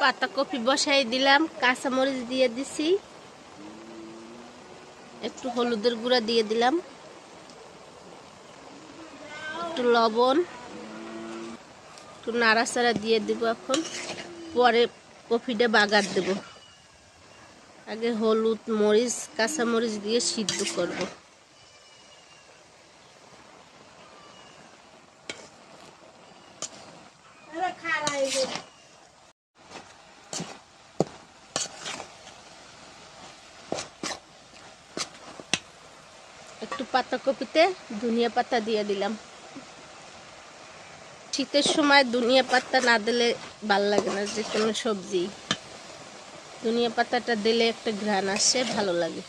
পাতাকপি বসাই দিলাম, কাঁচামরিচ দিয়ে দিছি, একটু হলুদের গুঁড়া দিয়ে দিলাম, একটু লবণ, একটু নাড়াচাড়া দিয়ে দিব। এখন পরে কপিটা বাগার দেব। আগে হলুদ মরিচ কাঁচামরিচ দিয়ে সিদ্ধ করব। একটু পাতাকপিতে ধনিয়া পাতা দিয়ে দিলাম। শীতের সময় ধনিয়া পাতা না দিলে ভাল লাগে না, যে কোনো সবজি ধনিয়া পাতাটা দিলে একটা ঘ্রাণ আসে, ভালো লাগে।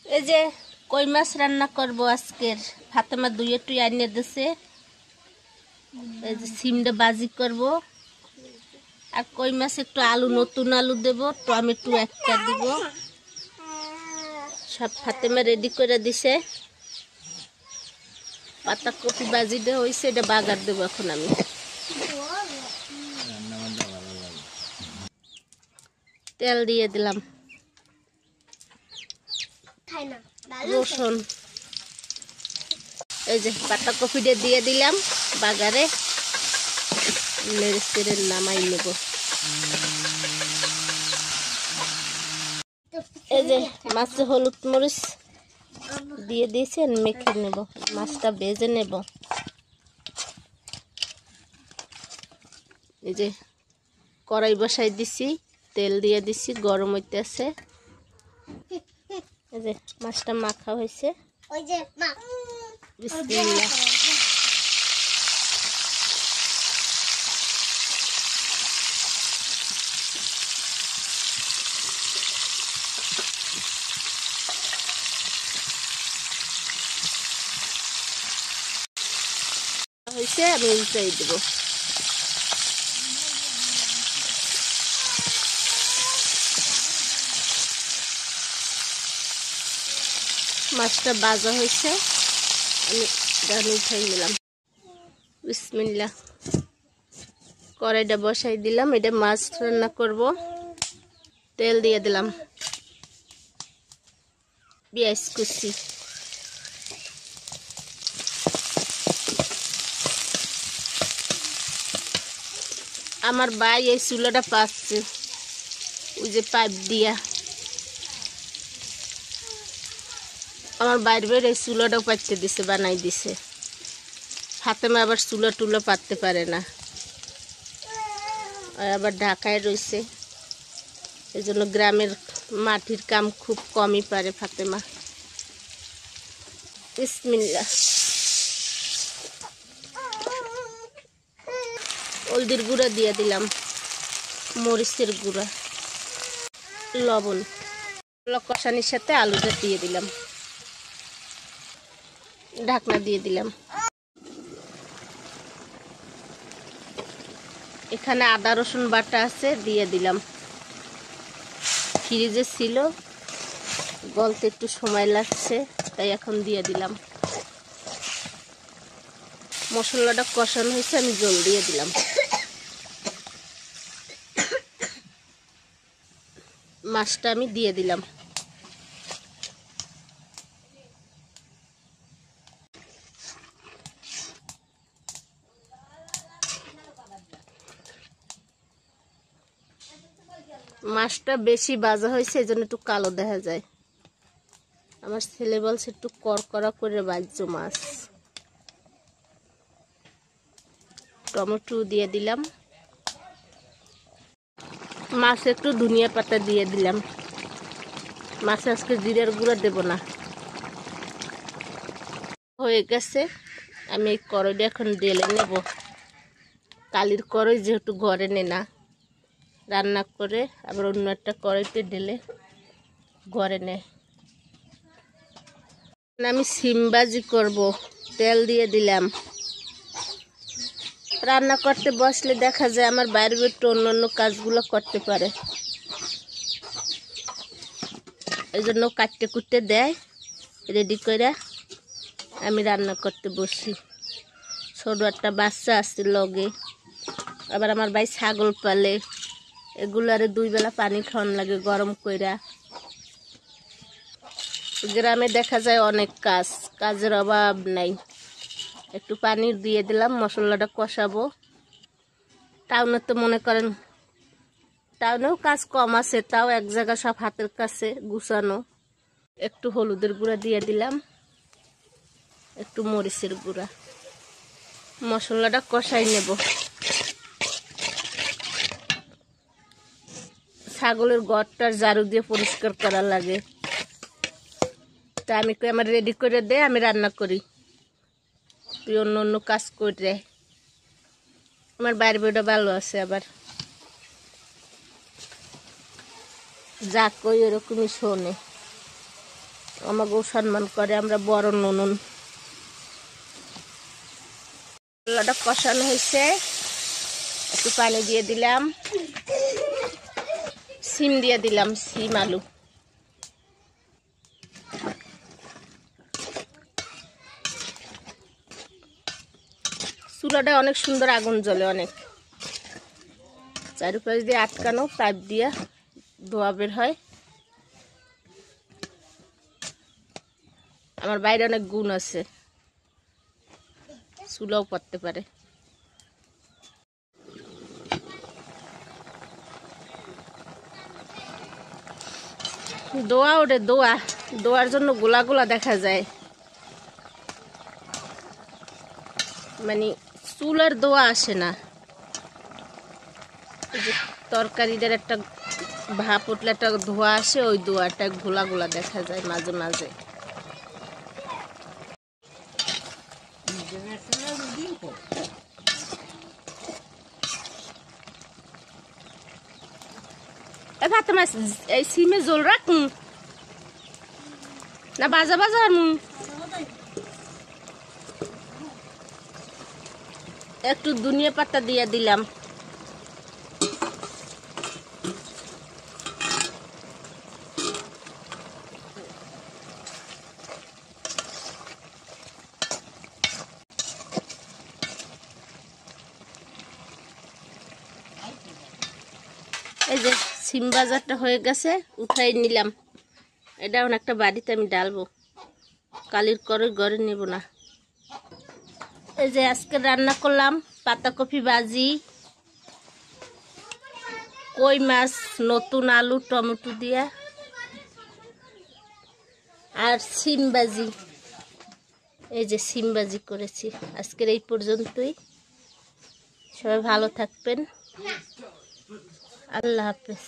এই যে কই মাছ রান্না করব আজকের। ফাতেমা দুই একটু আনিয়ে দিছে। এই যে সিমটা বাজি করব, আর কই মাছ একটু আলু, নতুন আলু দেব, টমেটো একটা দিব। সব ফাতেমা রেডি করে দিছে। পাতাকপি বাজিটা হয়েছে, এটা বাগার দেবো এখন আমি। তেল দিয়ে দিলাম, রসুন, এই যে পাতাকপিটা দিয়ে দিলাম বাগারে। নেড়ে চেড়ে নামাই নেব। এই যে মাছে হলুদ মরিচ দিয়ে দিয়েছে, মেখে নেব। মাছটা ভেজে নেব। এই যে কড়াই বসাই দিছি, তেল দিয়ে দিছি, গরম হইতেছে। এই যে মাছটা মাখা হয়েছে। বিসমিল্লাহ। হয়েছে, আমি উল্টাই দেব। মাছটা ভাজা হয়েছে, আমি ডাল উঠাই নিলাম। বিসমিল্লাহ। কড়াইটা বসাই দিলাম, এটা মাছ রান্না করব। তেল দিয়ে দিলাম, পেঁয়াজ কুচি, আমার ভাই এই চুলাটা পাচ্ছে, ওই যে পাইপ দিয়া। আমার বাইরের এই চুলাটাও পাইতে দিছে, বানাই দিছে। ফাতেমা আবার চুলা টুলা পাততে পারে না, আবার ঢাকায় রয়েছে, এই জন্য গ্রামের মাটির কাম খুব কমই পারে ফাতেমা। বিসমিল্লাহ। হলদির গুঁড়া দিয়ে দিলাম, মরিচের গুঁড়া, লবণ। কষানির সাথে আলুটা দিয়ে দিলাম, ঢাকনা দিয়ে দিলাম। এখানে আদা রসুন বাটা আছে, দিয়ে দিলাম। ফ্রিজে ছিল, গলতে একটু সময় লাগছে, তাই এখন দিয়ে দিলাম। মশলাটা কষানো হয়েছে, আমি জল দিয়ে দিলাম। মাছটা আমি দিয়ে দিলাম। মাছটা বেশি ভাজা হয়েছে, এই জন্য একটু কালো দেখা যায়। আমার ছেলে বলছে একটু করকরা করে ভাজছো মাছ। টমেটো দিয়ে দিলাম, মাছ একটু ধনিয়া পাতা দিয়ে দিলাম। মাছে আজকে জিরার গুঁড়া দেব না। হয়ে গেছে, আমি এই কড়াইটা এখন ঢেলে নেব। কালির কড়াই যেহেতু ঘরে নে না, রান্না করে আবার অন্য একটা কড়াইতে ঢেলে ঘরে নেয়। আমি সিম ভাজি করব, তেল দিয়ে দিলাম। রান্না করতে বসলে দেখা যায় আমার বাইরে একটু অন্য অন্য কাজগুলো করতে পারে, এই জন্য কাটতে কুটতে দেয় রেডি করে। আমি রান্না করতে বসি, ছোট একটা বাচ্চা আছে লগে। আবার আমার ভাই ছাগল পালে, এগুলারে 2 বেলা পানি খাওয়ান লাগে গরম কইরা। গ্রামে দেখা যায় অনেক কাজের অভাব নাই। একটু পানি দিয়ে দিলাম, মশলাটা কষাবো। টাউনে তো মনে করেন টাউনেও কাজ কম আছে, তাও এক জায়গা সব হাতের কাছে গুছানো। একটু হলুদের গুঁড়া দিয়ে দিলাম, একটু মরিচের গুঁড়া। মশলাটা কষাই নেব। ছাগলের ঘরটা ঝাড়ু দিয়ে পরিষ্কার করা লাগে। তা আমি আমার রেডি করে দে, আমি রান্না করি, তুই অন্য অন্য কাজ করে। আমার বাইরে বেটা ভালো আছে, আবার যা কই এরকমই শোনে, আমাকেও সম্মান করে। আমরা বড় ননন। মশলাটা কষানো হয়েছে, একটু পানি দিয়ে দিলাম, সিম দিয়ে দিলাম, সিম আলু। চুলাটা অনেক সুন্দর আগুন জ্বলে, অনেক চারিপাশ দিয়ে আটকানো, পাইপ দিয়ে ধোয়া বের হয়। আমার বাইরে অনেক গুণ আছে, চুলাও পড়তে পারে। দোয়া ওঠে, দোয়ার জন্য গোলা গোলা দেখা যায়, মানে চুলার দোয়া আসে না। তরকারিটার একটা ভাপ উঠলে একটা ধোয়া আসে, ওই দোয়াটা গোলা গোলা দেখা যায় মাঝে মাঝে। ভাত মাছ এই সিমে জল রাখুন না, বাজা বাজা একটু ধনিয়া পাতা দিয়ে দিলাম। এই যে সিম বাজারটা হয়ে গেছে, উঠাই নিলাম। এটা একটা বাড়িতে আমি ডালবো, কালির করে ঘরে নেব না। এই যে আজকে রান্না করলাম পাতাকপি ভাজি, কই মাছ, নতুন আলু টমেটো দিয়া, আর সিম ভাজি। এই যে সিম ভাজি করেছি। আজকের এই পর্যন্তই, সবাই ভালো থাকবেন, আল্লাহ হাফেজ।